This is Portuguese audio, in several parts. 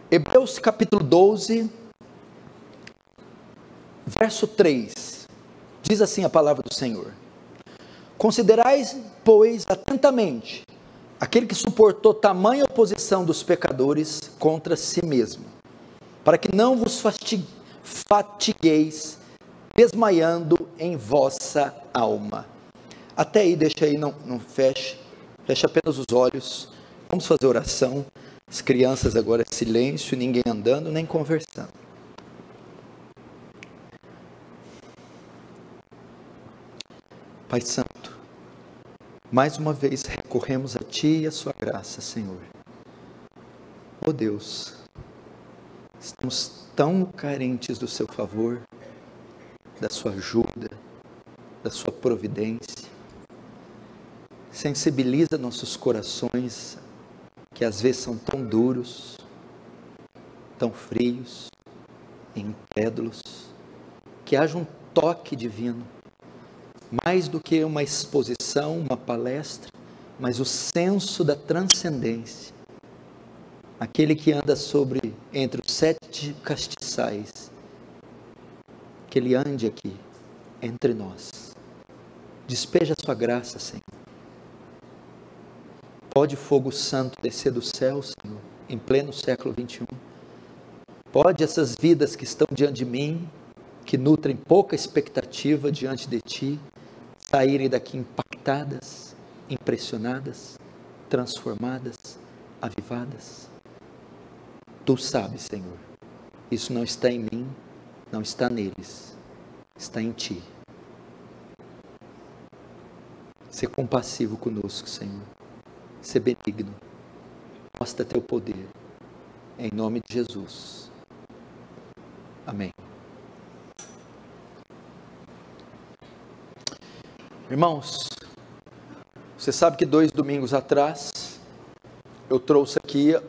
Hebreus capítulo 12, verso 3, diz assim a palavra do Senhor: considerais, pois, atentamente aquele que suportou tamanha oposição dos pecadores contra si mesmo, para que não vos fatigueis, desmaiando em vossa alma. Até aí, deixa aí, não feche apenas os olhos, vamos fazer oração. As crianças agora silêncio, ninguém andando, nem conversando. Pai Santo, mais uma vez recorremos a Ti e a Sua graça, Senhor. Oh Deus, estamos tão carentes do Seu favor, da Sua ajuda, da Sua providência. Sensibiliza nossos corações, que às vezes são tão duros, tão frios, incrédulos, que haja um toque divino, mais do que uma exposição, uma palestra, mas o senso da transcendência, aquele que anda entre os 7 castiçais, que ele ande aqui, entre nós. Despeja a sua graça, Senhor. Pode fogo santo descer do céu, Senhor, em pleno século 21. Pode essas vidas que estão diante de mim, que nutrem pouca expectativa diante de Ti, saírem daqui impactadas, impressionadas, transformadas, avivadas. Tu sabes, Senhor, isso não está em mim, não está neles, está em Ti. Ser compassivo conosco, Senhor. Ser benigno, mostra Teu poder, em nome de Jesus, amém. Irmãos, você sabe que 2 domingos atrás, eu trouxe aqui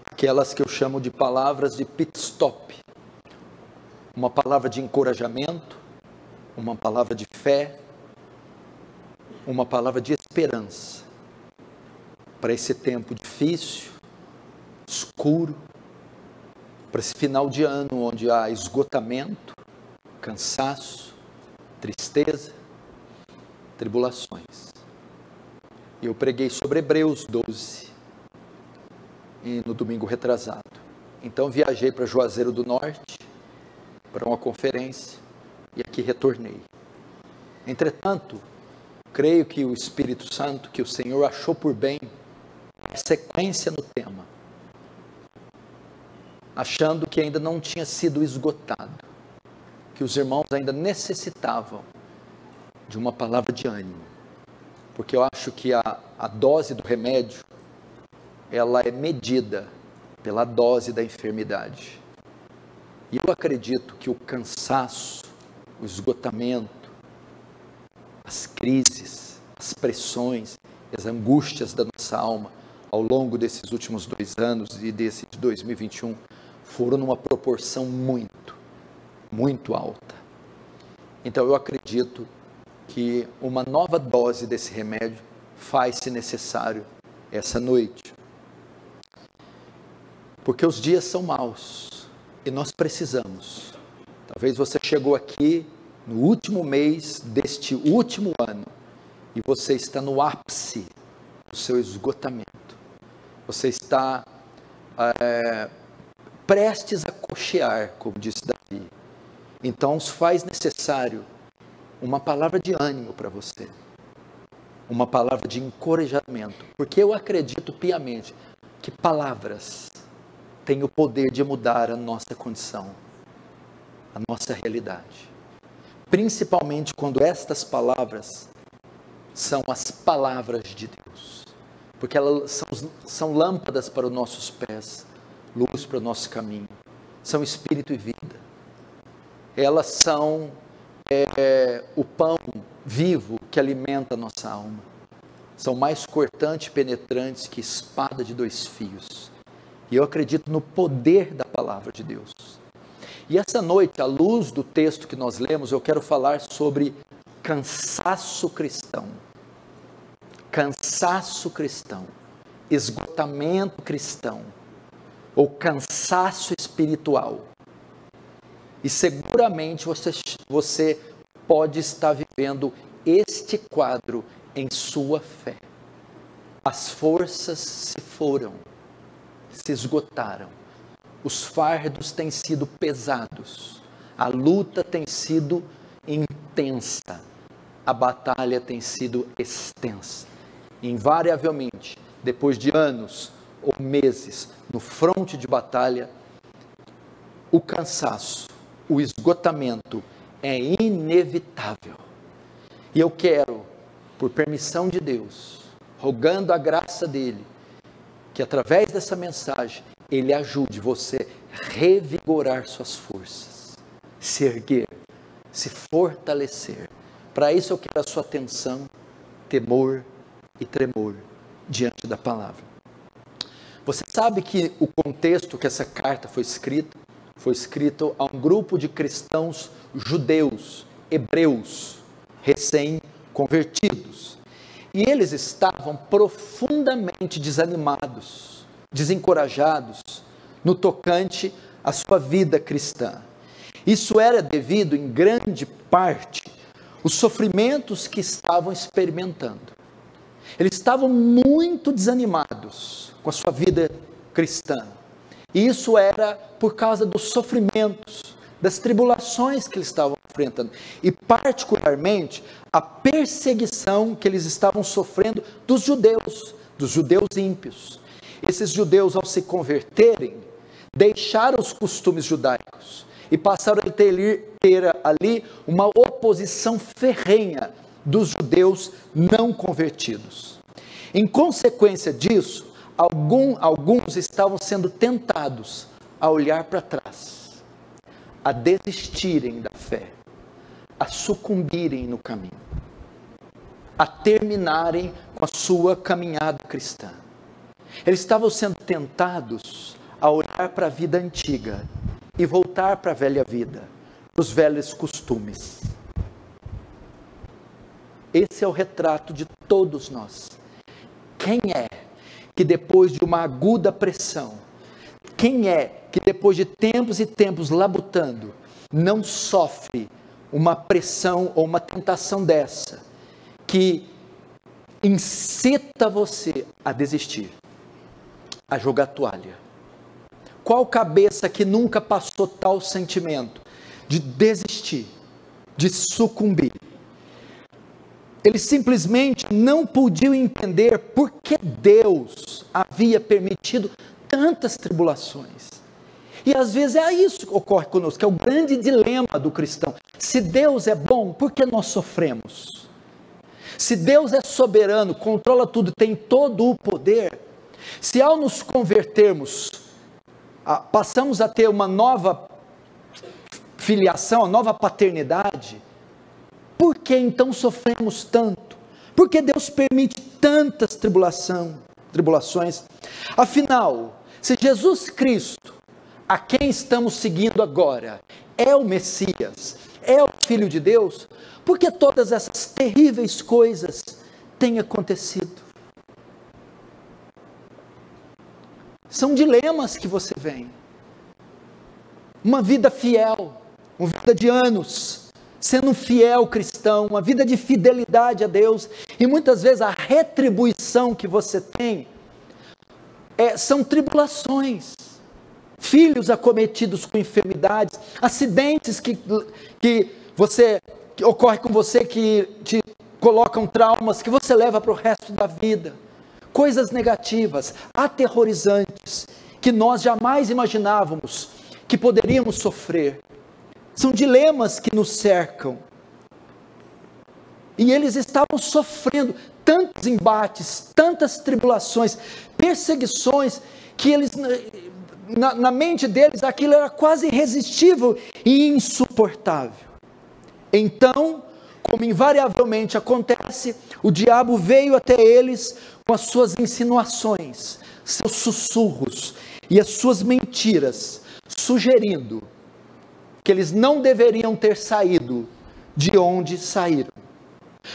aquelas que eu chamo de palavras de pit stop, uma palavra de encorajamento, uma palavra de fé, uma palavra de esperança, para esse tempo difícil, escuro, para esse final de ano onde há esgotamento, cansaço, tristeza, tribulações. E eu preguei sobre Hebreus 12, no domingo retrasado. Então viajei para Juazeiro do Norte, para uma conferência, e aqui retornei. Entretanto, creio que o Espírito Santo, que o Senhor achou por bem, sequência no tema, achando que ainda não tinha sido esgotado, que os irmãos ainda necessitavam de uma palavra de ânimo, porque eu acho que a dose do remédio, ela é medida pela dose da enfermidade, e eu acredito que o cansaço, o esgotamento, as crises, as pressões, as angústias da nossa alma, ao longo desses últimos 2 anos e desse de 2021, foram numa proporção muito alta. Então eu acredito que uma nova dose desse remédio faz-se necessário essa noite. Porque os dias são maus e nós precisamos. Talvez você chegou aqui no último mês deste último ano e você está no ápice do seu esgotamento. Você está prestes a cochear, como disse Davi. Então, faz necessário uma palavra de ânimo para você, uma palavra de encorajamento, porque eu acredito piamente que palavras têm o poder de mudar a nossa condição, a nossa realidade, principalmente quando estas palavras são as palavras de Deus, porque elas são lâmpadas para os nossos pés, luz para o nosso caminho, são espírito e vida, elas são o pão vivo que alimenta a nossa alma, são mais cortantes e penetrantes que espada de 2 fios, e eu acredito no poder da palavra de Deus. E essa noite, à luz do texto que nós lemos, eu quero falar sobre cansaço cristão, esgotamento cristão, ou cansaço espiritual. E seguramente você pode estar vivendo este quadro em sua fé. As forças se foram, se esgotaram. Os fardos têm sido pesados. A luta tem sido intensa. A batalha tem sido extensa. Invariavelmente, depois de anos ou meses no fronte de batalha, o cansaço, o esgotamento é inevitável. E eu quero, por permissão de Deus, rogando a graça dele, que através dessa mensagem, ele ajude você a revigorar suas forças, se erguer, se fortalecer. Para isso eu quero a sua atenção, temor e tremor diante da palavra. Você sabe que o contexto que essa carta foi escrito a um grupo de cristãos judeus, hebreus, recém-convertidos. E eles estavam profundamente desanimados, desencorajados no tocante à sua vida cristã. Isso era devido, em grande parte, aos sofrimentos que estavam experimentando. Eles estavam muito desanimados com a sua vida cristã. E isso era por causa dos sofrimentos, das tribulações que eles estavam enfrentando. E particularmente, a perseguição que eles estavam sofrendo dos judeus ímpios. Esses judeus, ao se converterem, deixaram os costumes judaicos e passaram a ter ali uma oposição ferrenha dos judeus não convertidos. Em consequência disso, alguns estavam sendo tentados a olhar para trás, a desistirem da fé, a sucumbirem no caminho, a terminarem com a sua caminhada cristã. Eles estavam sendo tentados a olhar para a vida antiga e voltar para a velha vida, para os velhos costumes. Esse é o retrato de todos nós. Quem é que depois de uma aguda pressão, quem é que depois de tempos e tempos labutando, não sofre uma pressão ou uma tentação dessa, que incita você a desistir, a jogar toalha? Qual cabeça que nunca passou tal sentimento de desistir, de sucumbir? Eles simplesmente não podiam entender por que Deus havia permitido tantas tribulações. E às vezes é isso que ocorre conosco, que é o grande dilema do cristão. Se Deus é bom, por que nós sofremos? Se Deus é soberano, controla tudo, tem todo o poder, se ao nos convertermos, passamos a ter uma nova filiação, uma nova paternidade, por que então sofremos tanto? Por que Deus permite tantas tribulações? Afinal, se Jesus Cristo, a quem estamos seguindo agora, é o Messias, é o Filho de Deus, por que todas essas terríveis coisas têm acontecido? São dilemas que você vem. Uma vida fiel, uma vida de anos, sendo um fiel cristão, uma vida de fidelidade a Deus, e muitas vezes a retribuição que você tem são tribulações, filhos acometidos com enfermidades, acidentes que ocorre com você, que te colocam traumas que você leva para o resto da vida, coisas negativas, aterrorizantes, que nós jamais imaginávamos que poderíamos sofrer. São dilemas que nos cercam. E eles estavam sofrendo tantos embates, tantas tribulações, perseguições, que eles, na mente deles, aquilo era quase irresistível e insuportável. Então, como invariavelmente acontece, o diabo veio até eles com as suas insinuações, seus sussurros e as suas mentiras, sugerindo que eles não deveriam ter saído de onde saíram,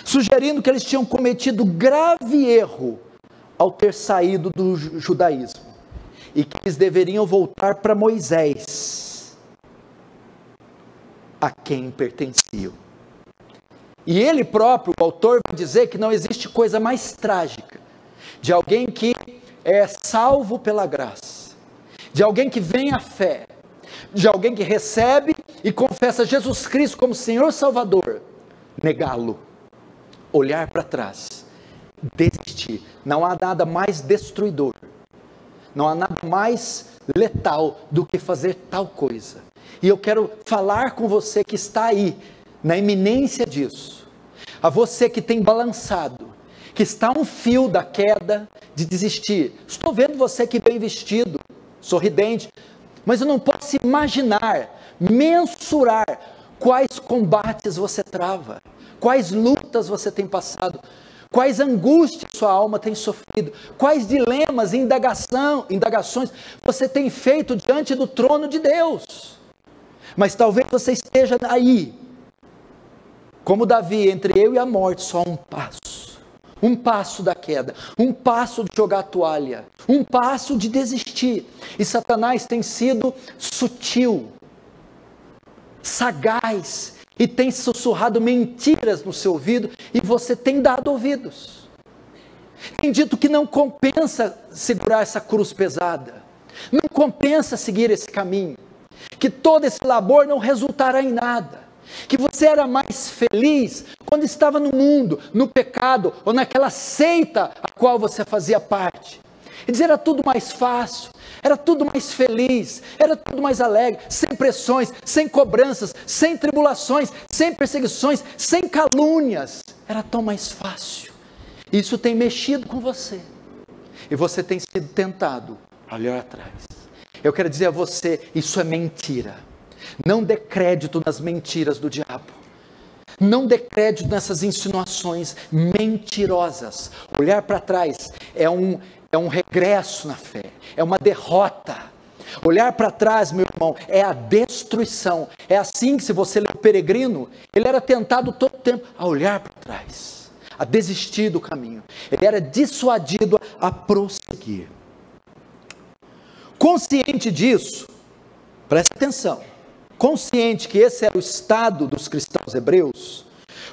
sugerindo que eles tinham cometido grave erro ao ter saído do judaísmo. e que eles deveriam voltar para Moisés, a quem pertenciam. E ele próprio, o autor, vai dizer que não existe coisa mais trágica de alguém que é salvo pela graça, de alguém que vem à fé, de alguém que recebe e confessa Jesus Cristo como Senhor Salvador, negá-lo, olhar para trás, desistir. Não há nada mais destruidor, não há nada mais letal do que fazer tal coisa. E eu quero falar com você que está aí, na iminência disso, a você que tem balançado, que está a um fio da queda, de desistir. Estou vendo você que bem vestido, sorridente, mas eu não posso imaginar, mensurar quais combates você trava, quais lutas você tem passado, quais angústias sua alma tem sofrido, quais dilemas e indagações você tem feito diante do trono de Deus. Mas talvez você esteja aí, como Davi, entre eu e a morte, só um passo da queda, um passo de jogar a toalha, um passo de desistir. E Satanás tem sido sutil, sagaz, e tem sussurrado mentiras no seu ouvido, e você tem dado ouvidos. Tem dito que não compensa segurar essa cruz pesada, não compensa seguir esse caminho, que todo esse labor não resultará em nada, que você era mais feliz quando estava no mundo, no pecado, ou naquela seita a qual você fazia parte. E dizer, era tudo mais fácil, era tudo mais feliz, era tudo mais alegre, sem pressões, sem cobranças, sem tribulações, sem perseguições, sem calúnias, era tão mais fácil. Isso tem mexido com você, e você tem sido tentado a olhar atrás. Eu quero dizer a você, isso é mentira. Não dê crédito nas mentiras do diabo, não dê crédito nessas insinuações mentirosas. Olhar para trás é um regresso na fé, é uma derrota. Olhar para trás, meu irmão, é a destruição. É assim que, se você lê o Peregrino, ele era tentado todo o tempo a olhar para trás, a desistir do caminho, ele era dissuadido a prosseguir. Consciente disso, presta atenção, consciente que esse era o estado dos cristãos hebreus,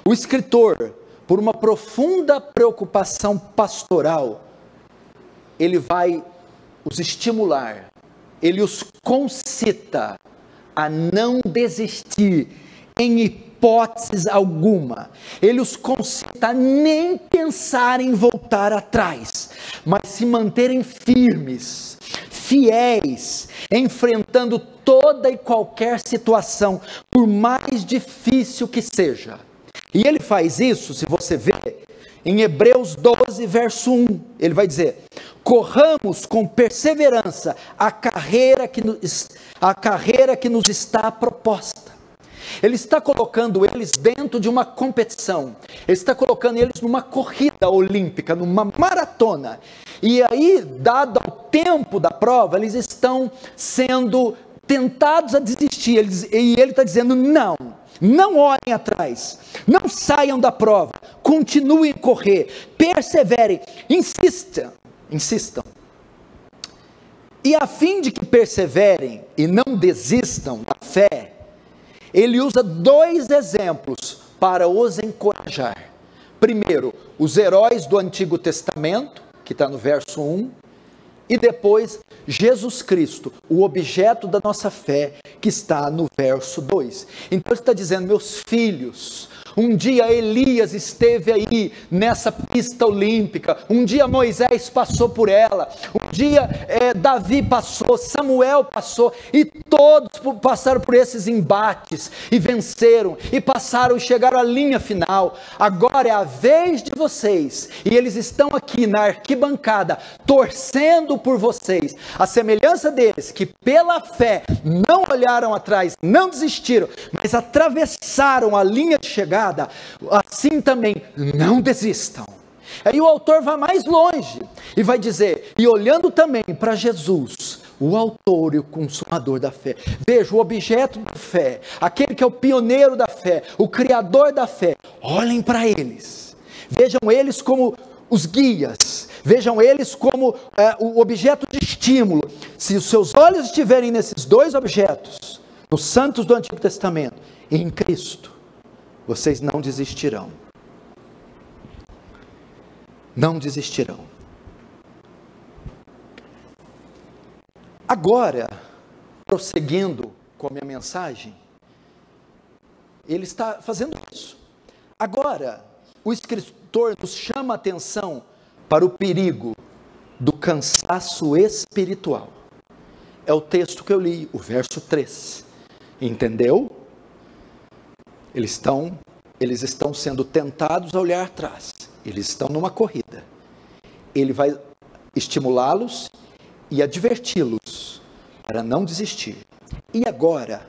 o escritor, por uma profunda preocupação pastoral, ele vai os estimular, ele os concita a não desistir em hipótese alguma, ele os concita a nem pensar em voltar atrás, mas se manterem firmes, fiéis, enfrentando toda e qualquer situação, por mais difícil que seja. E ele faz isso, se você vê, em Hebreus 12, verso 1, ele vai dizer, corramos com perseverança a carreira que nos está proposta. Ele está colocando eles dentro de uma competição, ele está colocando eles numa corrida olímpica, numa maratona, e aí, dado o tempo da prova, eles estão sendo tentados a desistir, e ele está dizendo, não olhem atrás, não saiam da prova, continuem a correr, perseverem, insistam, e a fim de que perseverem e não desistam da fé, ele usa dois exemplos para os encorajar. Primeiro, os heróis do Antigo Testamento, que está no verso 1, e depois Jesus Cristo, o objeto da nossa fé, que está no verso 2. Então ele está dizendo, meus filhos, um dia Elias esteve aí nessa pista olímpica, um dia Moisés passou por ela, um dia Davi passou, Samuel passou, e todos passaram por esses embates, e venceram, e passaram e chegaram à linha final. Agora é a vez de vocês, e eles estão aqui na arquibancada, torcendo por vocês, a semelhança deles, que pela fé não olharam atrás, não desistiram, mas atravessaram a linha de chegada, assim também não desistam. Aí o autor vai mais longe e vai dizer, e olhando também para Jesus, o autor e o consumador da fé. Veja, o objeto da fé, aquele que é o pioneiro da fé, o criador da fé, olhem para eles, vejam eles como os guias, Vejam eles como o objeto de estímulo. Se os seus olhos estiverem nesses dois objetos, nos santos do Antigo Testamento e em Cristo, vocês não desistirão. Não desistirão. Agora, prosseguindo com a minha mensagem, ele está fazendo isso. Agora, o escritor nos chama a atenção para o perigo do cansaço espiritual. É o texto que eu li, o verso 3. Entendeu? Eles estão sendo tentados a olhar atrás. Eles estão numa corrida. Ele vai estimulá-los e adverti-los para não desistir. E agora,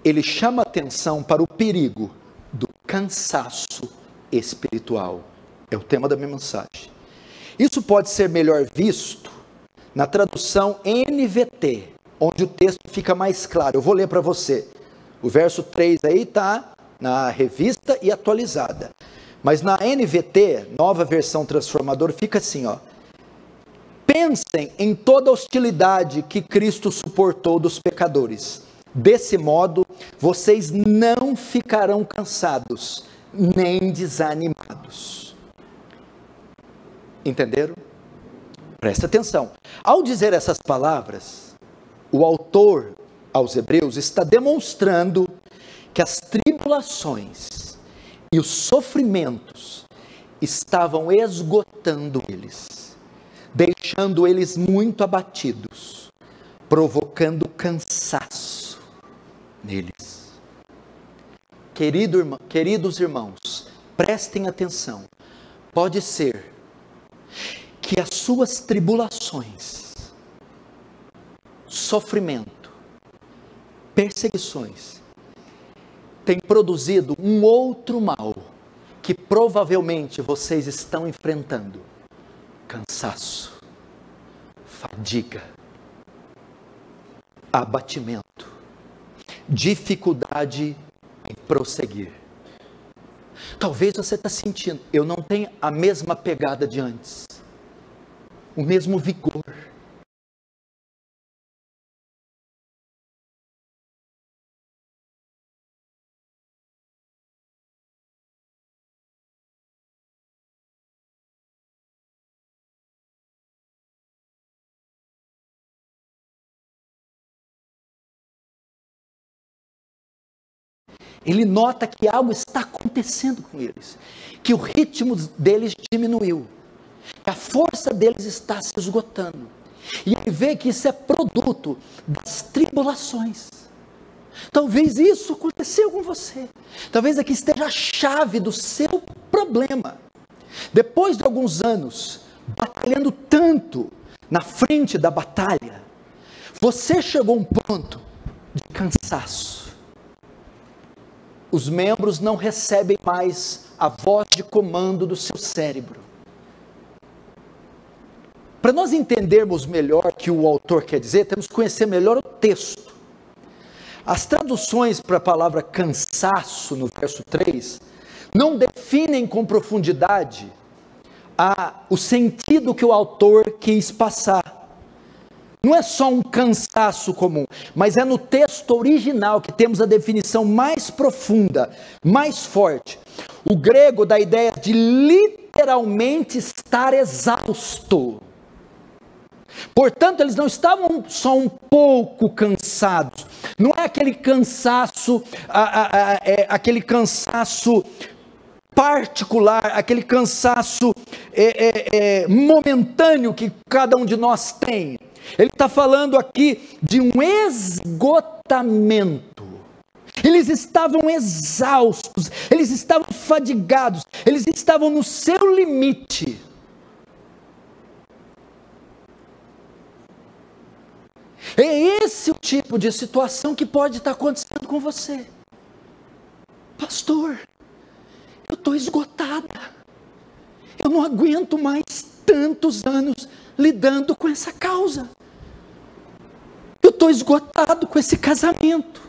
ele chama atenção para o perigo do cansaço espiritual. É o tema da minha mensagem. Isso pode ser melhor visto na tradução NVT, onde o texto fica mais claro. Eu vou ler para você. O verso 3 aí está na revista e atualizada. Mas na NVT, nova versão transformadora, fica assim, ó. Pensem em toda a hostilidade que Cristo suportou dos pecadores. Desse modo, vocês não ficarão cansados, nem desanimados. Entenderam? Presta atenção. Ao dizer essas palavras, o autor aos Hebreus está demonstrando que as tribulações e os sofrimentos estavam esgotando eles, deixando eles muito abatidos, provocando cansaço neles. Queridos irmãos, prestem atenção. Pode ser que as suas tribulações, sofrimento, perseguições, têm produzido um outro mal que provavelmente vocês estão enfrentando: cansaço, fadiga, abatimento, dificuldade em prosseguir. Talvez você está sentindo, eu não tenho a mesma pegada de antes, o mesmo vigor. Ele nota que algo está acontecendo com eles, que o ritmo deles diminuiu, que a força deles está se esgotando, e ele vê que isso é produto das tribulações. Talvez isso aconteceu com você, talvez aqui esteja a chave do seu problema. Depois de alguns anos, batalhando tanto na frente da batalha, você chegou a um ponto de cansaço. Os membros não recebem mais a voz de comando do seu cérebro. Para nós entendermos melhor o que o autor quer dizer, temos que conhecer melhor o texto. As traduções para a palavra cansaço, no verso 3, não definem com profundidade o sentido que o autor quis passar. Não é só um cansaço comum, mas é no texto original que temos a definição mais profunda, mais forte. O grego dá a ideia de literalmente estar exausto. Portanto, eles não estavam só um pouco cansados. Não é aquele cansaço, aquele cansaço particular, aquele cansaço momentâneo que cada um de nós tem. Ele está falando aqui de um esgotamento. Eles estavam exaustos, eles estavam fadigados, eles estavam no seu limite. É esse o tipo de situação que pode estar acontecendo com você. Pastor, eu estou esgotada, eu não aguento mais tantos anos lidando com essa causa. Eu estou esgotado com esse casamento.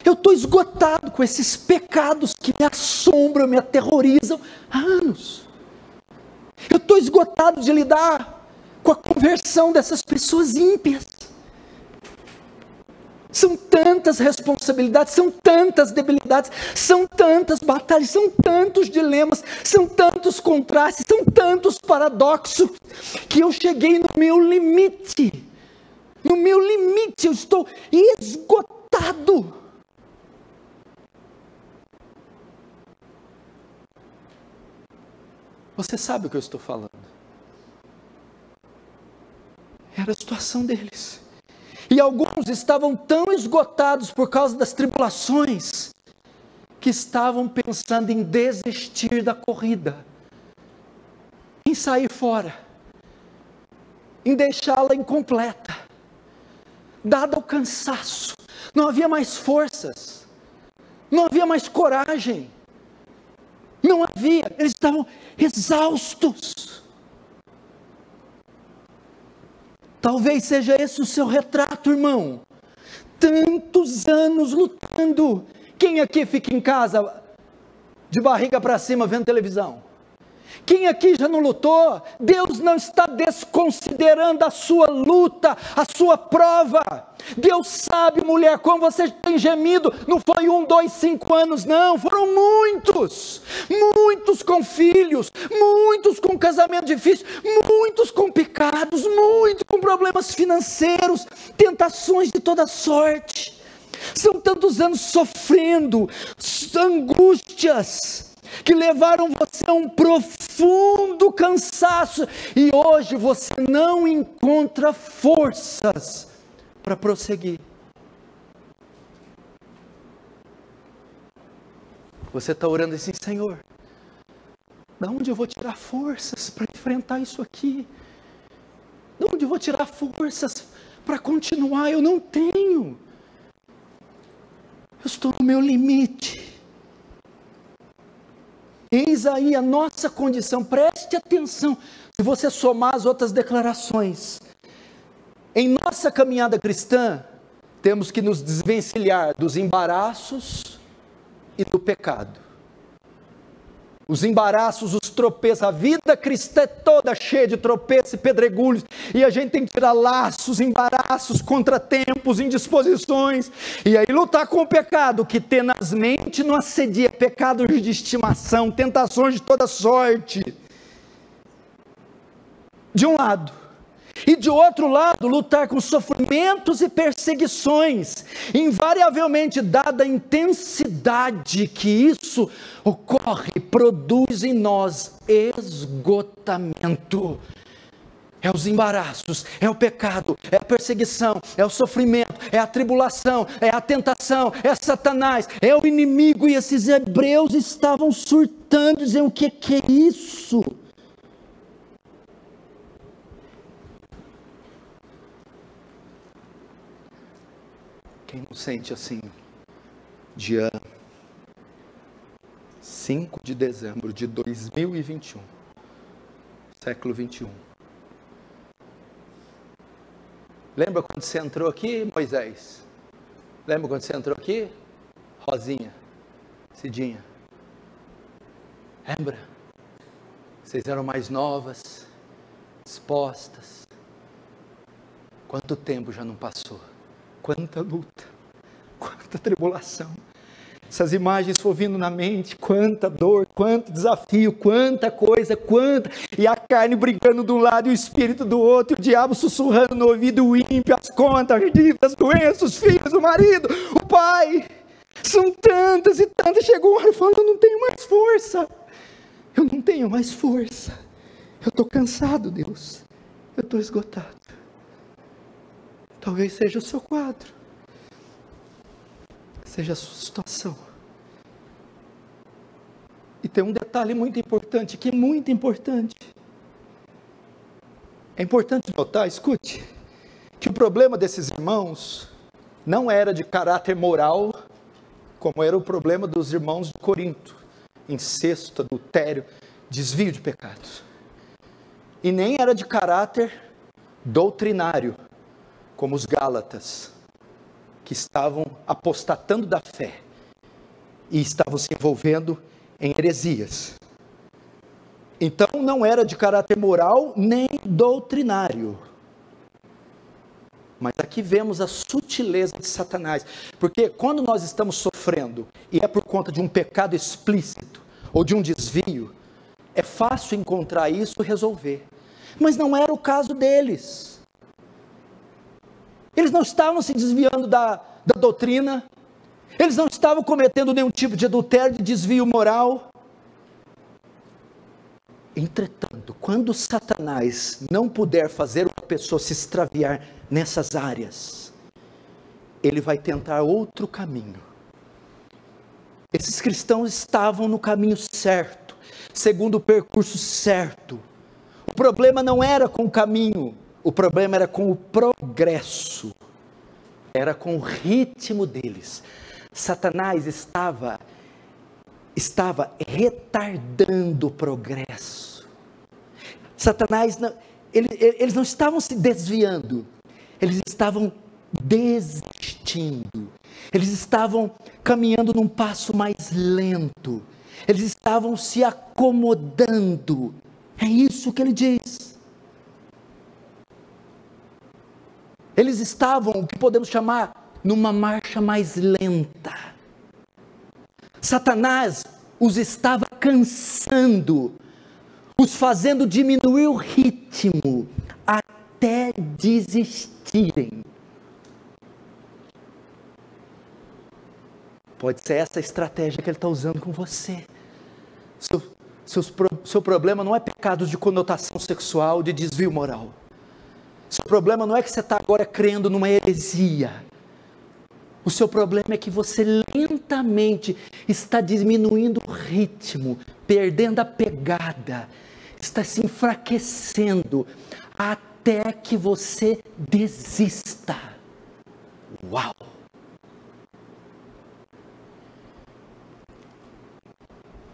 Eu estou esgotado com esses pecados que me assombram, me aterrorizam há anos. Eu estou estou esgotado de lidar com a conversão dessas pessoas ímpias. São tantas responsabilidades, são tantas debilidades, são tantas batalhas, são tantos dilemas, são tantos contrastes, são tantos paradoxos, que eu cheguei no meu limite. No meu limite, eu estou esgotado. Você sabe o que eu estou falando. Era a situação deles. E alguns estavam tão esgotados por causa das tribulações, que estavam pensando em desistir da corrida, em sair fora, em deixá-la incompleta, dado o cansaço. Não havia mais forças, não havia mais coragem, não havia, eles estavam exaustos. Talvez seja esse o seu retrato, irmão. Tantos anos lutando. Quem aqui fica em casa de barriga para cima vendo televisão? Quem aqui já não lutou? Deus não está desconsiderando a sua luta, a sua prova. Deus sabe, mulher, como você tem gemido. Não foi 1, 2, 5 anos, não. Foram muitos. Muitos com filhos, muitos com casamento difícil, muitos com pecados, muitos com problemas financeiros, tentações de toda sorte. São tantos anos sofrendo, angústias, que levaram você a um profundo cansaço, e hoje você não encontra forças para prosseguir. Você está orando assim: Senhor, de onde eu vou tirar forças para enfrentar isso aqui? De onde eu vou tirar forças para continuar? Eu não tenho. Eu estou no meu limite. Eis aí a nossa condição, preste atenção, se você somar as outras declarações. Em nossa caminhada cristã, temos que nos desvencilhar dos embaraços e do pecado. Os embaraços, os tropeços, a vida cristã é toda cheia de tropeços e pedregulhos, e a gente tem que tirar laços, embaraços, contratempos, indisposições, e aí lutar com o pecado, que tenazmente nos assedia, pecados de estimação, tentações de toda sorte, de um lado. E de outro lado, lutar com sofrimentos e perseguições, invariavelmente dada a intensidade que isso ocorre, produz em nós esgotamento. É os embaraços, é o pecado, é a perseguição, é o sofrimento, é a tribulação, é a tentação, é Satanás, é o inimigo. E esses hebreus estavam surtando, dizendo: o que é isso? Quem não sente assim? Dia 5 de dezembro de 2021, século 21. Lembra quando você entrou aqui, Moisés? Lembra quando você entrou aqui? Rosinha, Cidinha. Lembra? Vocês eram mais novas, dispostas. Quanto tempo já não passou? Quanta luta, quanta tribulação. Essas imagens foram vindo na mente, quanta dor, quanto desafio, quanta coisa, e a carne brigando de um lado e o espírito do outro, o diabo sussurrando no ouvido, o ímpio, as contas, as dívidas, as doenças, os filhos, o marido, o pai. São tantas e tantas. Chegou uma hora e falou: eu não tenho mais força. Eu não tenho mais força. Eu estou cansado, Deus. Eu estou esgotado. Talvez seja o seu quadro, seja a sua situação. E tem um detalhe muito importante, que é muito importante. É importante notar, escute, que o problema desses irmãos não era de caráter moral, como era o problema dos irmãos de Corinto: incesto, adultério, desvio de pecados. E nem era de caráter doutrinário, como os Gálatas, que estavam apostatando da fé e estavam se envolvendo em heresias. Então não era de caráter moral nem doutrinário. Mas aqui vemos a sutileza de Satanás, porque quando nós estamos sofrendo, e é por conta de um pecado explícito, ou de um desvio, é fácil encontrar isso e resolver, mas não era o caso deles. Eles não estavam se desviando da doutrina, eles não estavam cometendo nenhum tipo de adultério, de desvio moral. Entretanto, quando Satanás não puder fazer uma pessoa se extraviar nessas áreas, ele vai tentar outro caminho. Esses cristãos estavam no caminho certo, segundo o percurso certo. O problema não era com o caminho, o problema era com o progresso, era com o ritmo deles. Satanás estava retardando o progresso. Satanás, eles não estavam se desviando, eles estavam desistindo, eles estavam caminhando num passo mais lento, eles estavam se acomodando. É isso que ele diz. Eles estavam, o que podemos chamar, numa marcha mais lenta. Satanás os estava cansando, os fazendo diminuir o ritmo, até desistirem. Pode ser essa a estratégia que ele está usando com você. Seu problema não é pecados de conotação sexual, de desvio moral. Seu problema não é que você está agora crendo numa heresia. O seu problema é que você lentamente está diminuindo o ritmo, perdendo a pegada, está se enfraquecendo, até que você desista. Uau!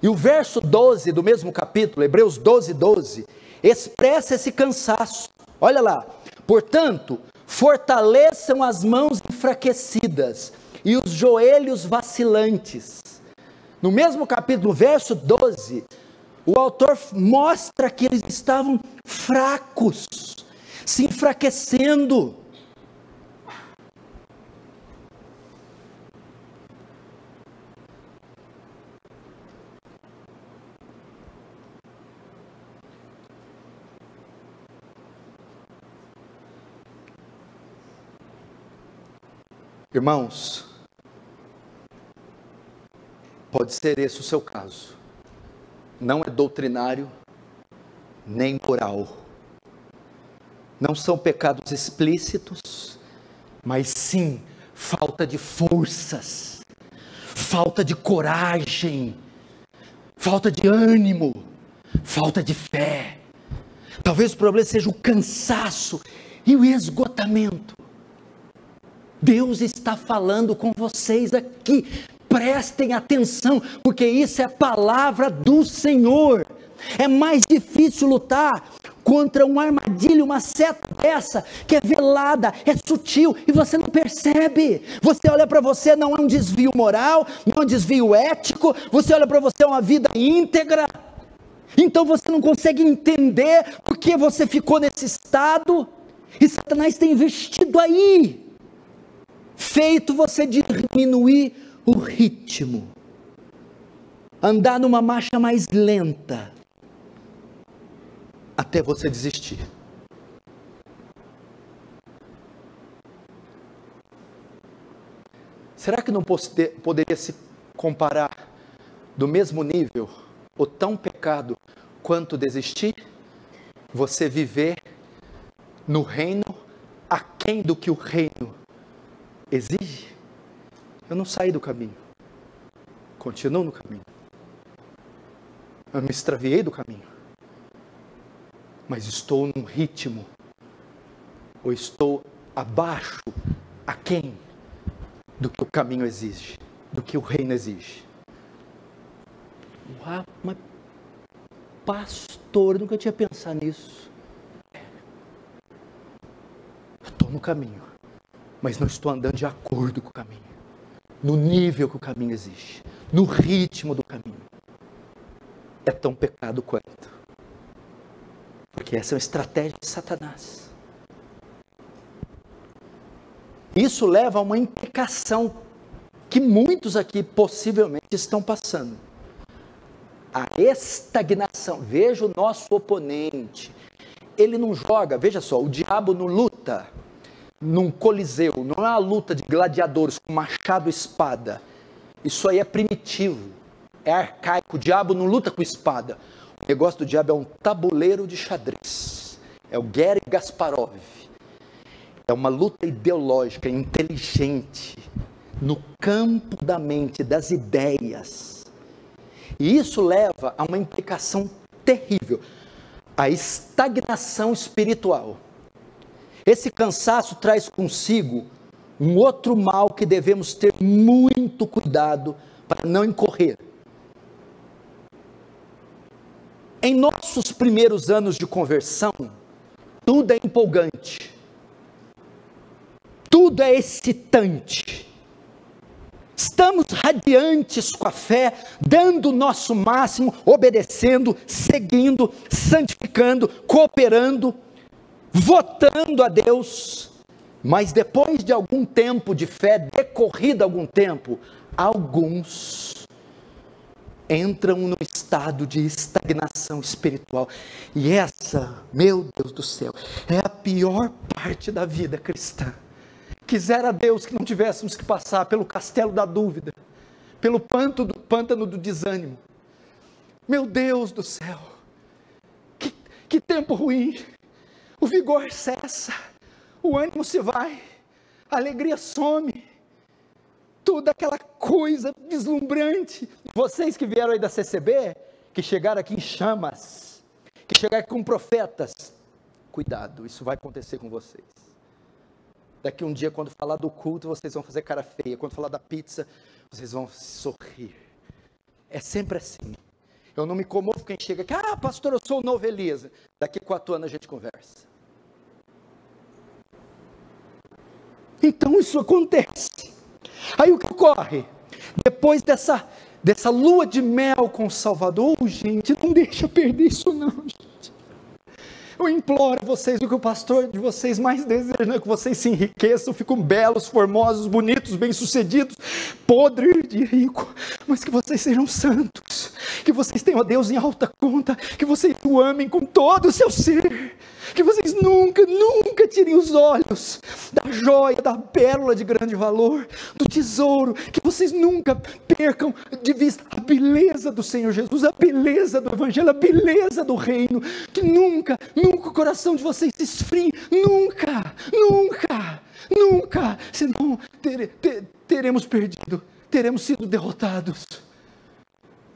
E o verso 12 do mesmo capítulo, Hebreus 12, expressa esse cansaço. Olha lá, portanto, fortaleçam as mãos enfraquecidas e os joelhos vacilantes. No mesmo capítulo, verso 12, o autor mostra que eles estavam fracos, se enfraquecendo. Irmãos, pode ser esse o seu caso. Não é doutrinário, nem moral. Não são pecados explícitos, mas sim falta de forças, falta de coragem, falta de ânimo, falta de fé. Talvez o problema seja o cansaço e o esgotamento. Deus está falando com vocês aqui, prestem atenção, porque isso é a palavra do Senhor. É mais difícil lutar contra uma armadilha, uma seta dessa, que é velada, é sutil, e você não percebe. Você olha para você, não é um desvio moral, não é um desvio ético, você olha para você, é uma vida íntegra, então você não consegue entender porque você ficou nesse estado, e Satanás tem investido aí, feito você diminuir o ritmo, andar numa marcha mais lenta, até você desistir. Será que não poderia se comparar do mesmo nível, o tão pecado, quanto desistir? Você viver no reino, aquém do que o reino exige? Eu não saí do caminho, continuo no caminho, eu me extraviei do caminho, mas estou num ritmo, ou estou abaixo, aquém do que o caminho exige, do que o reino exige. Uau, mas pastor, eu nunca tinha pensado nisso. Eu estou no caminho, mas não estou andando de acordo com o caminho, no nível que o caminho exige, no ritmo do caminho. É tão pecado quanto. que essa é uma estratégia de Satanás. Isso leva a uma implicação que muitos aqui possivelmente estão passando. A estagnação. Veja o nosso oponente. Ele não joga, veja só, o diabo não luta num coliseu, não é uma luta de gladiadores com machado e espada. Isso aí é primitivo, é arcaico. O diabo não luta com espada. O negócio do diabo é um tabuleiro de xadrez. É o Garry Kasparov. É uma luta ideológica, inteligente, no campo da mente, das ideias. E isso leva a uma implicação terrível, a estagnação espiritual. Esse cansaço traz consigo um outro mal que devemos ter muito cuidado para não incorrer. Em nossos primeiros anos de conversão, tudo é empolgante, tudo é excitante, estamos radiantes com a fé, dando o nosso máximo, obedecendo, seguindo, santificando, cooperando, votando a Deus. Mas depois de algum tempo de fé, decorrido algum tempo, alguns entram no estado de estagnação espiritual. E essa, meu Deus do céu, é a pior parte da vida cristã. Quisera Deus que não tivéssemos que passar pelo castelo da dúvida, pelo pântano do desânimo. Meu Deus do céu, que tempo ruim, o vigor cessa, o ânimo se vai, a alegria some, tudo aquela coisa deslumbrante. Vocês que vieram aí da CCB, que chegaram aqui em chamas, que chegaram aqui com profetas, cuidado, isso vai acontecer com vocês. Daqui um dia, quando falar do culto, vocês vão fazer cara feia. Quando falar da pizza, vocês vão sorrir. É sempre assim. Eu não me comovo quem chega aqui, pastor, eu sou o novo Elias. Daqui 4 anos a gente conversa. Então isso acontece. Aí o que ocorre? Depois dessa lua de mel com o Salvador, gente, não deixa perder isso não, gente. Eu imploro a vocês, o que o pastor de vocês mais deseja, não é que vocês se enriqueçam, ficam belos, formosos, bonitos, bem-sucedidos, podres de rico, mas que vocês sejam santos, que vocês tenham a Deus em alta conta, que vocês o amem com todo o seu ser, que vocês nunca tirem os olhos da joia, da pérola de grande valor, do tesouro, que vocês nunca percam de vista a beleza do Senhor Jesus, a beleza do Evangelho, a beleza do reino, que nunca o coração de vocês se esfrie, nunca, senão teremos perdido, teremos sido derrotados,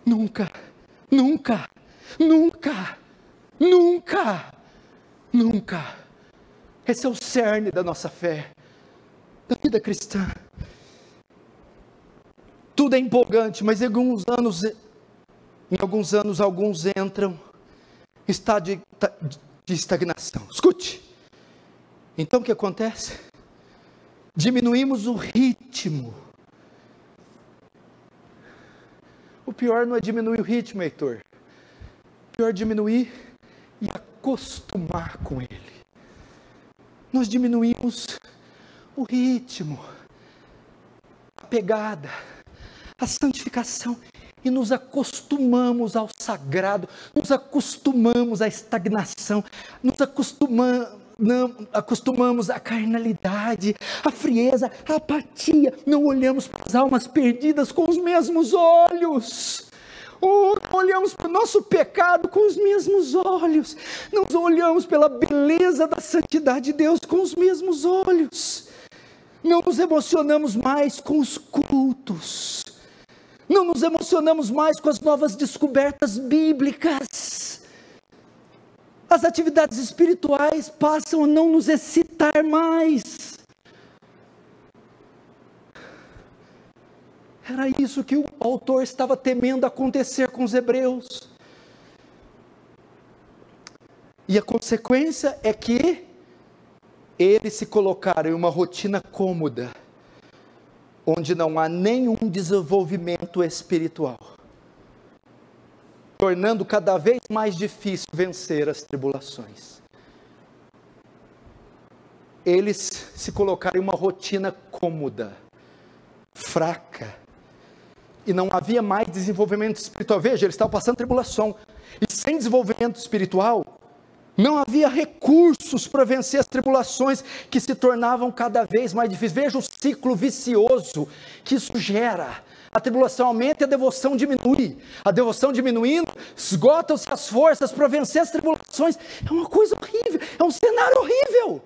nunca, esse é o cerne da nossa fé, da vida cristã. Tudo é empolgante, mas em alguns anos alguns entram em estado de estagnação. Escute, então o que acontece? Diminuímos o ritmo. O pior não é diminuir o ritmo, Heitor. O pior é diminuir e acostumar com ele. Nós diminuímos o ritmo, a pegada, a santificação, e nos acostumamos ao sagrado, nos acostumamos à estagnação, nos acostumamos à carnalidade, à frieza, à apatia. Não olhamos para as almas perdidas com os mesmos olhos. Não olhamos para o nosso pecado com os mesmos olhos, não olhamos pela beleza da santidade de Deus com os mesmos olhos, não nos emocionamos mais com os cultos, não nos emocionamos mais com as novas descobertas bíblicas, as atividades espirituais passam a não nos excitar mais. Era isso que o autor estava temendo acontecer com os hebreus. E a consequência é que eles se colocaram em uma rotina cômoda, onde não há nenhum desenvolvimento espiritual. tornando cada vez mais difícil vencer as tribulações. Eles se colocaram em uma rotina cômoda, fraca, e não havia mais desenvolvimento espiritual. Veja, eles estavam passando tribulação, e sem desenvolvimento espiritual, não havia recursos para vencer as tribulações que se tornavam cada vez mais difíceis. Veja o ciclo vicioso que isso gera. A tribulação aumenta e a devoção diminui. A devoção diminuindo, esgotam-se as forças para vencer as tribulações. É uma coisa horrível, é um cenário horrível.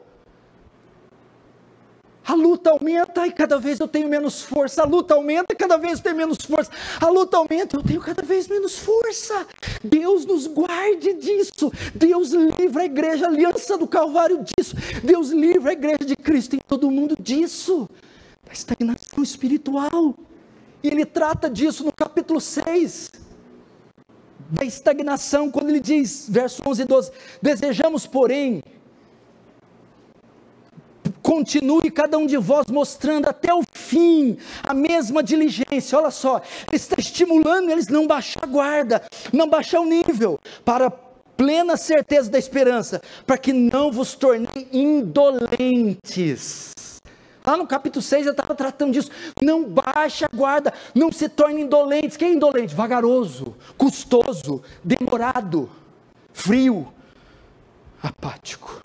A luta aumenta e cada vez eu tenho menos força. A luta aumenta e cada vez eu tenho menos força. A luta aumenta e eu tenho cada vez menos força. Deus nos guarde disso. Deus livra a igreja, a aliança do Calvário disso. Deus livra a igreja de Cristo em todo mundo disso. Da estagnação espiritual. E ele trata disso no capítulo 6. Da estagnação, quando ele diz, verso 11 e 12. Desejamos, porém, continue cada um de vós mostrando até o fim a mesma diligência. Olha só, ele está estimulando eles não baixar a guarda, não baixar o nível, para plena certeza da esperança, para que não vos tornei indolentes. Lá no capítulo 6 eu estava tratando disso. Não baixe a guarda, não se torne indolentes. Quem é indolente? Vagaroso, custoso, demorado, frio, apático.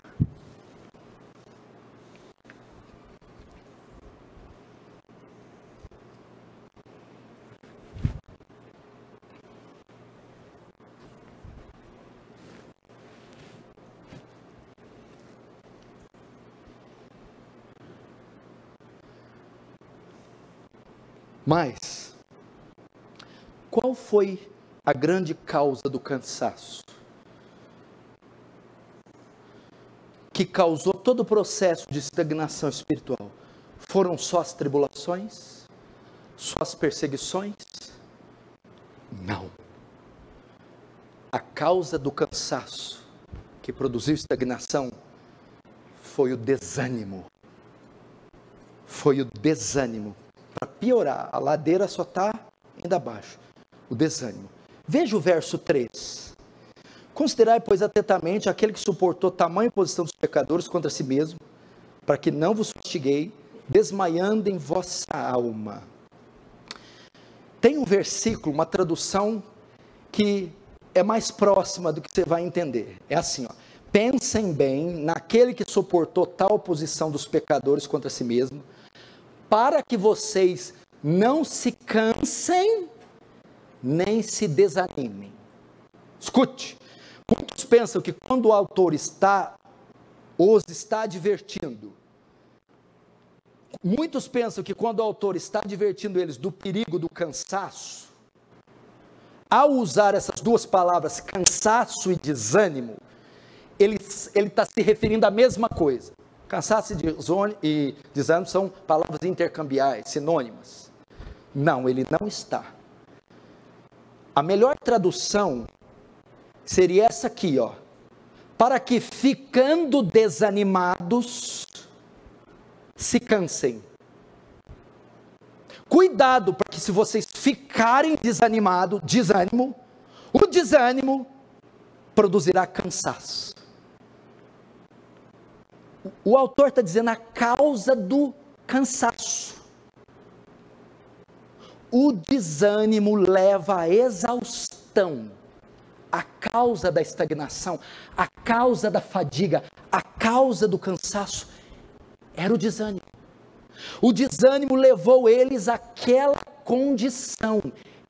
Mas, qual foi a grande causa do cansaço? Que causou todo o processo de estagnação espiritual? Foram só as tribulações? Só as perseguições? Não. A causa do cansaço que produziu estagnação foi o desânimo. Foi o desânimo. Para piorar, a ladeira só está ainda abaixo. O desânimo. Veja o verso 3. Considerai, pois, atentamente aquele que suportou tamanha oposição dos pecadores contra si mesmo, para que não vos fastiguei, desmaiando em vossa alma. Tem um versículo, uma tradução que é mais próxima do que você vai entender. É assim, ó. Pensem bem naquele que suportou tal oposição dos pecadores contra si mesmo, para que vocês não se cansem, nem se desanimem. Escute, muitos pensam que quando o autor os está advertindo, muitos pensam que quando o autor está advertindo eles do perigo do cansaço, ao usar essas duas palavras, cansaço e desânimo, ele está se referindo à mesma coisa. Cansaço e desânimo são palavras intercambiais, sinônimas. Não, ele não está. A melhor tradução seria essa aqui, ó. Para que ficando desanimados, se cansem. Cuidado, porque se vocês ficarem desanimados, o desânimo produzirá cansaço. O autor está dizendo a causa do cansaço. O desânimo leva à exaustão. A causa da estagnação, a causa da fadiga, a causa do cansaço era o desânimo. O desânimo levou eles àquela condição.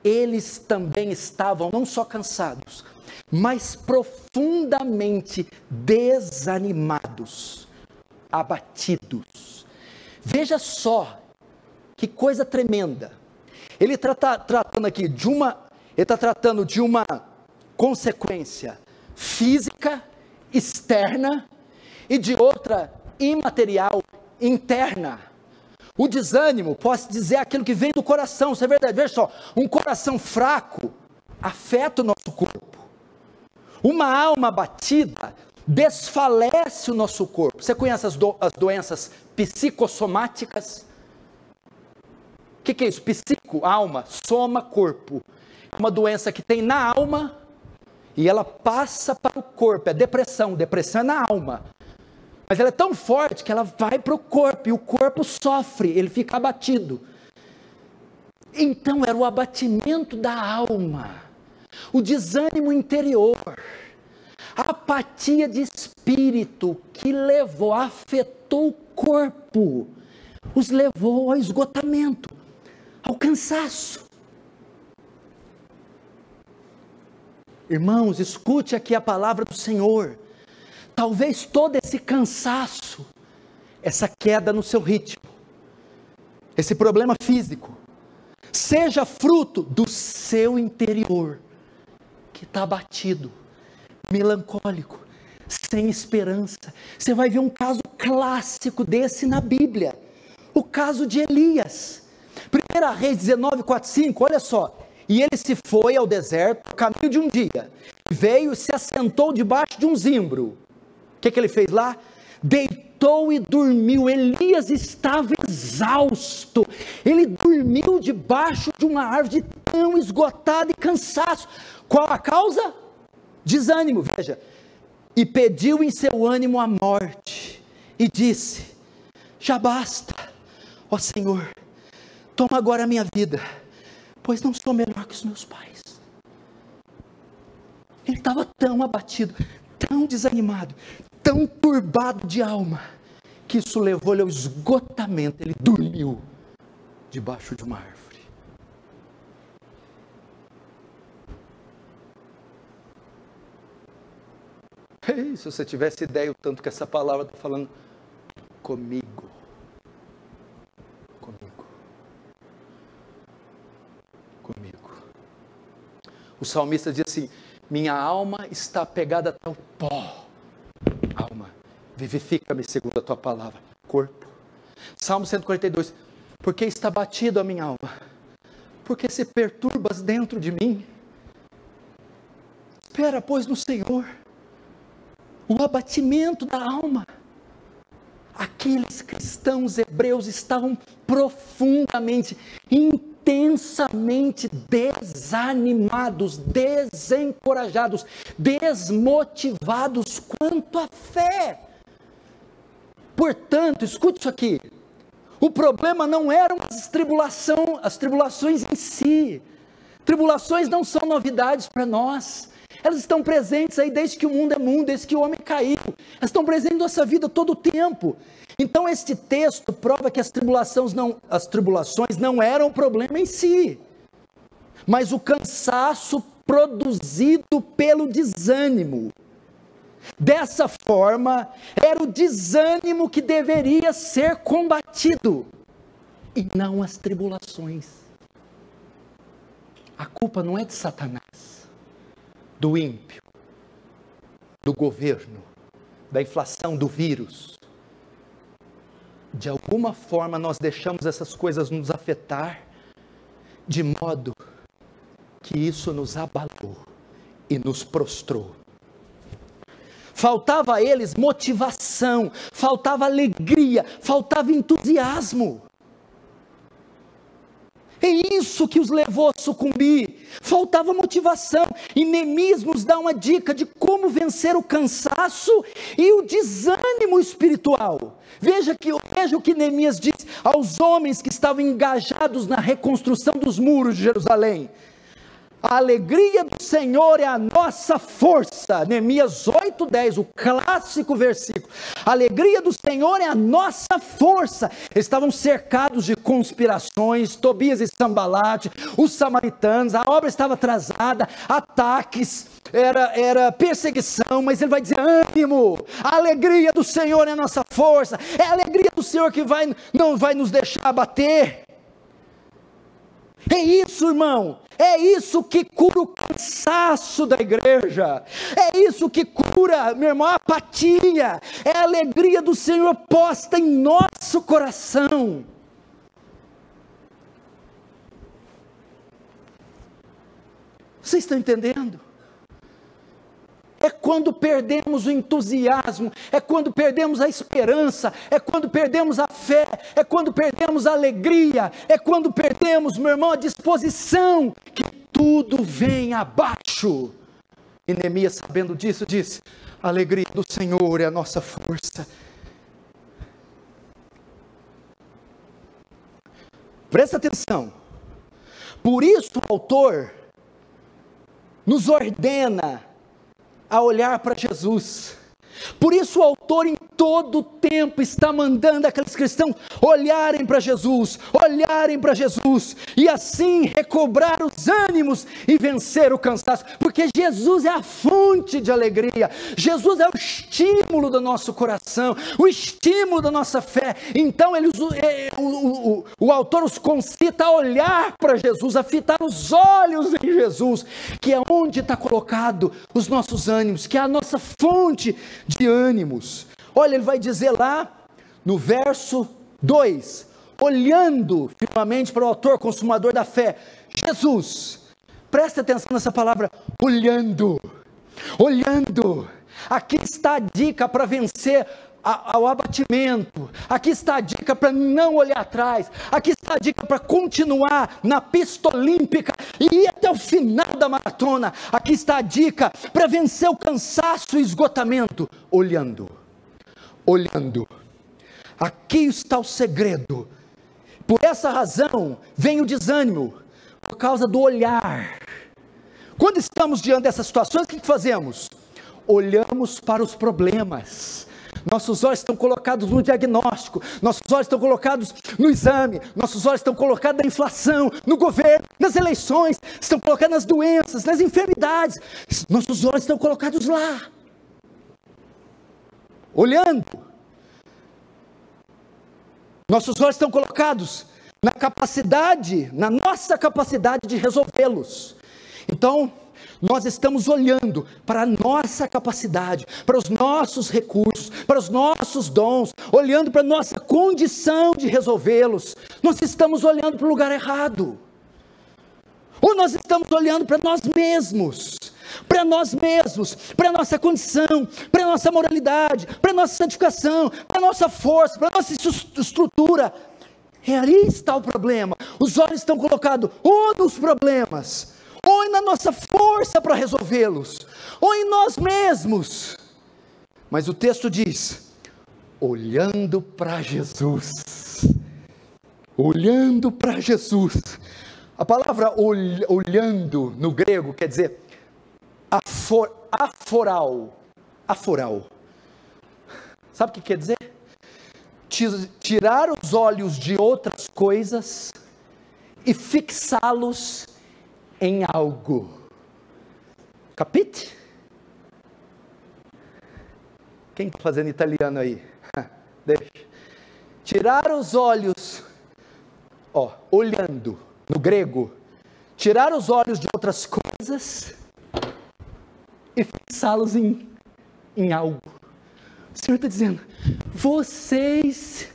Eles também estavam não só cansados, mas profundamente desanimados, abatidos. Veja só que coisa tremenda. Ele está tratando aqui de uma consequência física, externa, e de outra imaterial, interna. O desânimo, posso dizer, aquilo que vem do coração, isso é verdade. Veja só, um coração fraco afeta o nosso corpo. Uma alma abatida desfalece o nosso corpo. Você conhece as doenças psicossomáticas? O que é isso? Psico, alma, soma, corpo. É uma doença que tem na alma e ela passa para o corpo. É depressão, depressão é na alma, mas ela é tão forte que ela vai para o corpo, e o corpo sofre, ele fica abatido. Então era o abatimento da alma, o desânimo interior, a apatia de espírito que afetou o corpo, os levou ao esgotamento, ao cansaço. Irmãos, escute aqui a palavra do Senhor. Talvez todo esse cansaço, essa queda no seu ritmo, esse problema físico, seja fruto do seu interior, que está abatido, melancólico, sem esperança. Você vai ver um caso clássico desse na Bíblia, o caso de Elias. 1 Reis 19:4-5, olha só. E ele se foi ao deserto, caminho de um dia, veio e se assentou debaixo de um zimbro. O que ele fez lá? Deitou e dormiu. Elias estava exausto, ele dormiu debaixo de uma árvore, tão esgotado e cansaço. Qual a causa? Desânimo, veja. E pediu em seu ânimo a morte, e disse: já basta, ó Senhor, toma agora a minha vida, pois não sou melhor que os meus pais. Ele estava tão abatido, tão desanimado, tão turbado de alma, que isso levou ele ao esgotamento. Ele dormiu debaixo de uma árvore. Ei, se você tivesse ideia o tanto que essa palavra está falando comigo. O salmista diz assim: minha alma está apegada até o pó. Alma, vivifica-me segundo a tua palavra. Corpo. Salmo 142, porque está batido a minha alma, porque se perturbas dentro de mim. Espera, pois, no Senhor. O abatimento da alma. Aqueles cristãos hebreus estavam profundamente, intensamente desanimados, desencorajados, desmotivados quanto à fé. Portanto, escute isso aqui, o problema não eram as tribulações em si. Tribulações não são novidades para nós, elas estão presentes aí desde que o mundo é mundo, desde que o homem caiu, elas estão presentes na nossa vida todo o tempo. Então este texto prova que as tribulações não eram o problema em si, mas o cansaço produzido pelo desânimo. Dessa forma, era o desânimo que deveria ser combatido, e não as tribulações. A culpa não é de Satanás, do ímpio, do governo, da inflação, do vírus. De alguma forma nós deixamos essas coisas nos afetar, de modo que isso nos abalou e nos prostrou. Faltava a eles motivação, faltava alegria, faltava entusiasmo. É isso que os levou a sucumbir, faltava motivação. E Neemias nos dá uma dica de como vencer o cansaço e o desânimo espiritual. Veja o que Neemias diz aos homens que estavam engajados na reconstrução dos muros de Jerusalém. A alegria do Senhor é a nossa força. Neemias 8:10, o clássico versículo. A alegria do Senhor é a nossa força. Eles estavam cercados de conspirações, Tobias e Sambalate, os samaritanos, a obra estava atrasada, ataques, era perseguição, mas ele vai dizer: ânimo, a alegria do Senhor é a nossa força, é a alegria do Senhor que não vai nos deixar abater. É isso, irmão, é isso que cura o cansaço da igreja, é isso que cura, meu irmão, a apatia, é a alegria do Senhor posta em nosso coração. Vocês estão entendendo? É quando perdemos o entusiasmo, é quando perdemos a esperança, é quando perdemos a fé, é quando perdemos a alegria, é quando perdemos, meu irmão, a disposição, que tudo vem abaixo. E Neemias, sabendo disso, disse: a alegria do Senhor é a nossa força. Presta atenção. Por isso o autor nos ordena a olhar para Jesus. Por isso o autor em todo o tempo está mandando aqueles cristãos olharem para Jesus, e assim recobrar os ânimos e vencer o cansaço, porque Jesus é a fonte de alegria, Jesus é o estímulo do nosso coração, o estímulo da nossa fé. Então o autor os concita a olhar para Jesus, a fitar os olhos em Jesus, que é onde está colocado os nossos ânimos, que é a nossa fonte de ânimos. Olha, ele vai dizer lá no verso 2, olhando firmemente para o autor consumador da fé, Jesus. Presta atenção nessa palavra, olhando. Aqui está a dica para vencer ao abatimento. Aqui está a dica para não olhar atrás. Aqui está a dica para continuar na pista olímpica e ir até o final da maratona. Aqui está a dica para vencer o cansaço e esgotamento. Olhando. Aqui está o segredo. Por essa razão vem o desânimo, por causa do olhar. Quando estamos diante dessas situações, o que fazemos? Olhamos para os problemas. Nossos olhos estão colocados no diagnóstico, nossos olhos estão colocados no exame, nossos olhos estão colocados na inflação, no governo, nas eleições, estão colocados nas doenças, nas enfermidades. Nossos olhos estão colocados lá. Olhando. Nossos olhos estão colocados na nossa capacidade de resolvê-los. Então, nós estamos olhando para a nossa capacidade, para os nossos recursos, para os nossos dons, olhando para a nossa condição de resolvê-los. Nós estamos olhando para o lugar errado. Ou nós estamos olhando para nós mesmos, para a nossa condição, para a nossa moralidade, para a nossa santificação, para a nossa força, para a nossa estrutura. E aí está o problema. Os olhos estão colocados ou nos problemas, ou na nossa força para resolvê-los, ou em nós mesmos. Mas o texto diz, olhando para Jesus. Olhando para Jesus. A palavra olhando no grego quer dizer aforal. Sabe o que quer dizer? Tirar os olhos de outras coisas e fixá-los em algo. Capite? Quem está fazendo italiano aí? Deixa. Tirar os olhos, olhando, no grego, tirar os olhos de outras coisas e fixá-los em algo. O Senhor está dizendo, vocês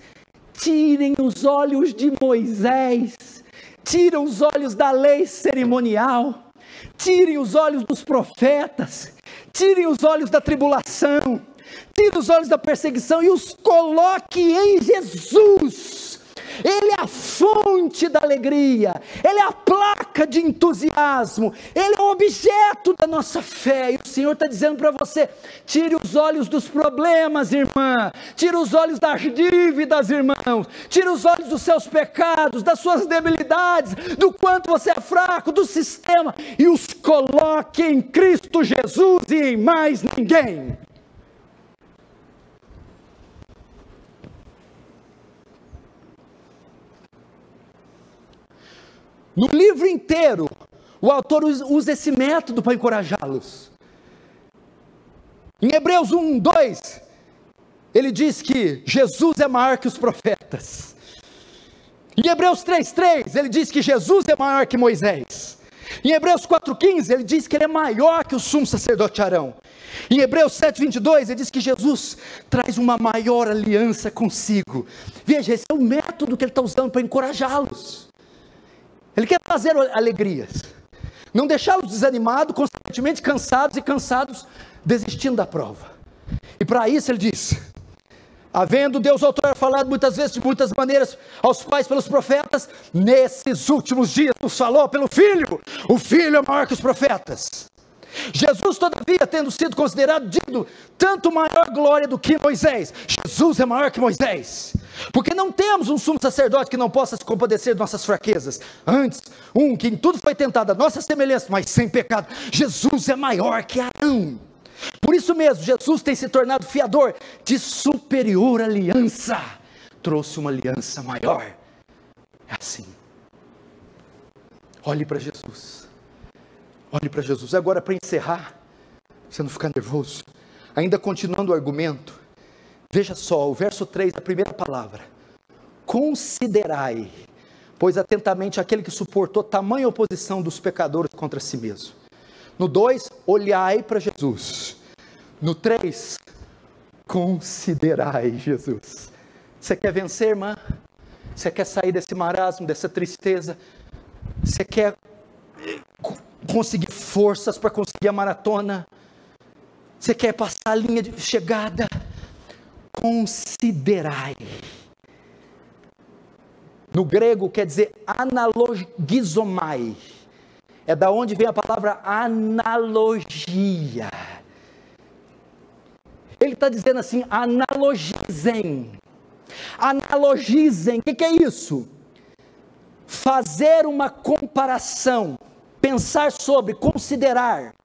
tirem os olhos de Moisés, tiram os olhos da lei cerimonial, tirem os olhos dos profetas, tirem os olhos da tribulação, tirem os olhos da perseguição e os coloque em Jesus. Ele é a fonte da alegria, Ele é a placa de entusiasmo, Ele é o objeto da nossa fé. E o Senhor está dizendo para você, tire os olhos dos problemas, irmã, tire os olhos das dívidas, irmãos, tire os olhos dos seus pecados, das suas debilidades, do quanto você é fraco, do sistema, e os coloque em Cristo Jesus e em mais ninguém. No livro inteiro, o autor usa esse método para encorajá-los. Em Hebreus 1:2, ele diz que Jesus é maior que os profetas. Em Hebreus 3:3, ele diz que Jesus é maior que Moisés. Em Hebreus 4:15, ele diz que ele é maior que o sumo sacerdote Arão. Em Hebreus 7:22, ele diz que Jesus traz uma maior aliança consigo. Veja, esse é o método que ele está usando para encorajá-los. Ele quer trazer alegrias, não deixá-los desanimados, constantemente cansados, desistindo da prova. E para isso ele diz, havendo Deus outrora falado muitas vezes, de muitas maneiras, aos pais pelos profetas, nesses últimos dias nos falou pelo Filho. O Filho é maior que os profetas. Jesus, todavia, tendo sido considerado digno, tanto maior glória do que Moisés. Jesus é maior que Moisés, porque não temos um sumo sacerdote que não possa se compadecer de nossas fraquezas, antes, um que em tudo foi tentado a nossa semelhança, mas sem pecado. Jesus é maior que Arão. Por isso mesmo, Jesus tem se tornado fiador de superior aliança, trouxe uma aliança maior. É assim. Olhe para Jesus. Olhe para Jesus. Agora, para encerrar, você não ficar nervoso, ainda continuando o argumento, veja só, o verso 3, a primeira palavra: considerai, pois atentamente aquele que suportou tamanha oposição dos pecadores contra si mesmo. No 2, olhai para Jesus. No 3, considerai Jesus. Você quer vencer, irmã? Você quer sair desse marasmo, dessa tristeza? Você quer conseguir forças para conseguir a maratona? Você quer passar a linha de chegada? Considerai. No grego quer dizer analogizomai. É da onde vem a palavra analogia. Ele está dizendo assim: analogizem. Analogizem. O que é isso? Fazer uma comparação, pensar sobre, considerar.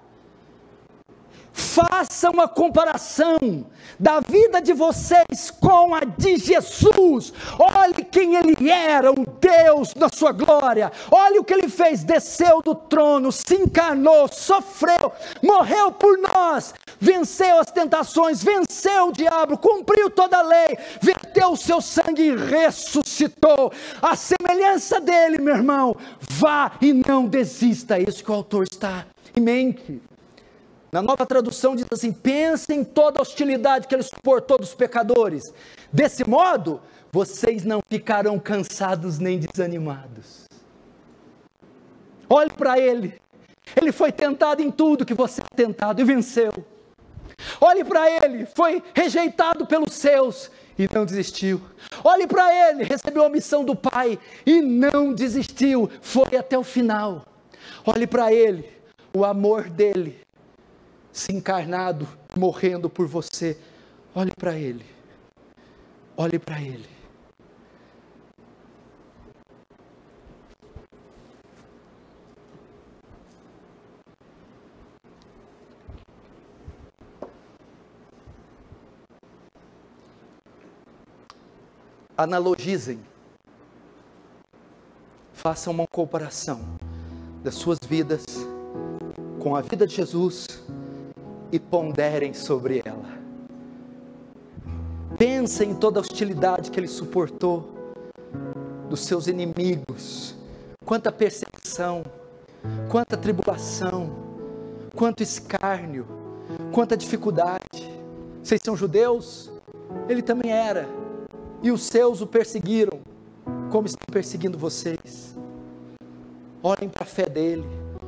Faça uma comparação da vida de vocês com a de Jesus. Olhe quem Ele era, um Deus da sua glória. Olhe o que Ele fez: desceu do trono, se encarnou, sofreu, morreu por nós, venceu as tentações, venceu o diabo, cumpriu toda a lei, verteu o seu sangue e ressuscitou. A semelhança dele, meu irmão, vá e não desista. É isso que o autor está em mente. Na Nova Tradução diz assim: pense em toda a hostilidade que Ele suportou dos pecadores. Desse modo, vocês não ficarão cansados nem desanimados. Olhe para Ele. Ele foi tentado em tudo que você é tentado e venceu. Olhe para Ele, foi rejeitado pelos seus e não desistiu. Olhe para Ele, recebeu a missão do Pai e não desistiu, foi até o final. Olhe para Ele, o amor dEle, se encarnado, morrendo por você. Olhe para Ele, olhe para Ele. Analogizem, façam uma comparação das suas vidas com a vida de Jesus e ponderem sobre ela. Pensem em toda a hostilidade que Ele suportou dos seus inimigos, quanta perseguição, quanta tribulação, quanto escárnio, quanta dificuldade. Vocês são judeus? Ele também era. E os seus o perseguiram, como estão perseguindo vocês. Olhem para a fé dele,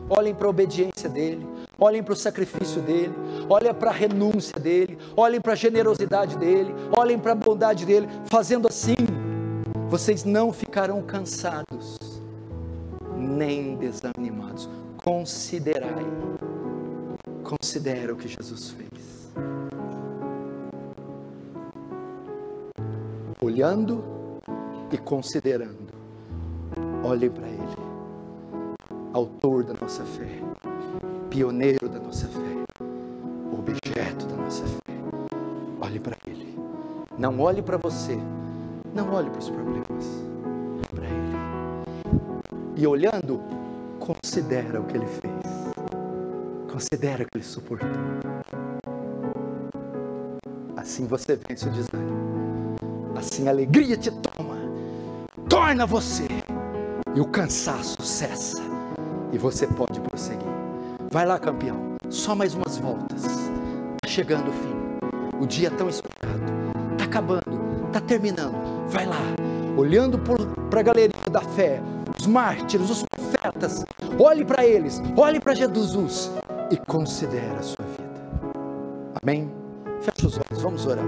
olhem para a obediência dele, olhem para o sacrifício dele, olhem para a renúncia dele, olhem para a generosidade dele, olhem para a bondade dele. Fazendo assim, vocês não ficarão cansados, nem desanimados. Considerai, considera o que Jesus fez. Olhando e considerando, olhem para Ele, autor da nossa fé, pioneiro da nossa fé, objeto da nossa fé. Olhe para Ele, não olhe para você, não olhe para os problemas, olhe para Ele. E olhando, considera o que Ele fez, considera o que Ele suportou. Assim você vence o desânimo. Assim a alegria te toma, torna você, e o cansaço cessa, e você pode prosseguir. Vai lá, campeão, só mais umas voltas, está chegando o fim, o dia tão esperado, está acabando, está terminando. Vai lá, olhando para a galeria da fé, os mártires, os profetas, olhe para eles, olhe para Jesus, e considere a sua vida. Amém? Feche os olhos, vamos orar.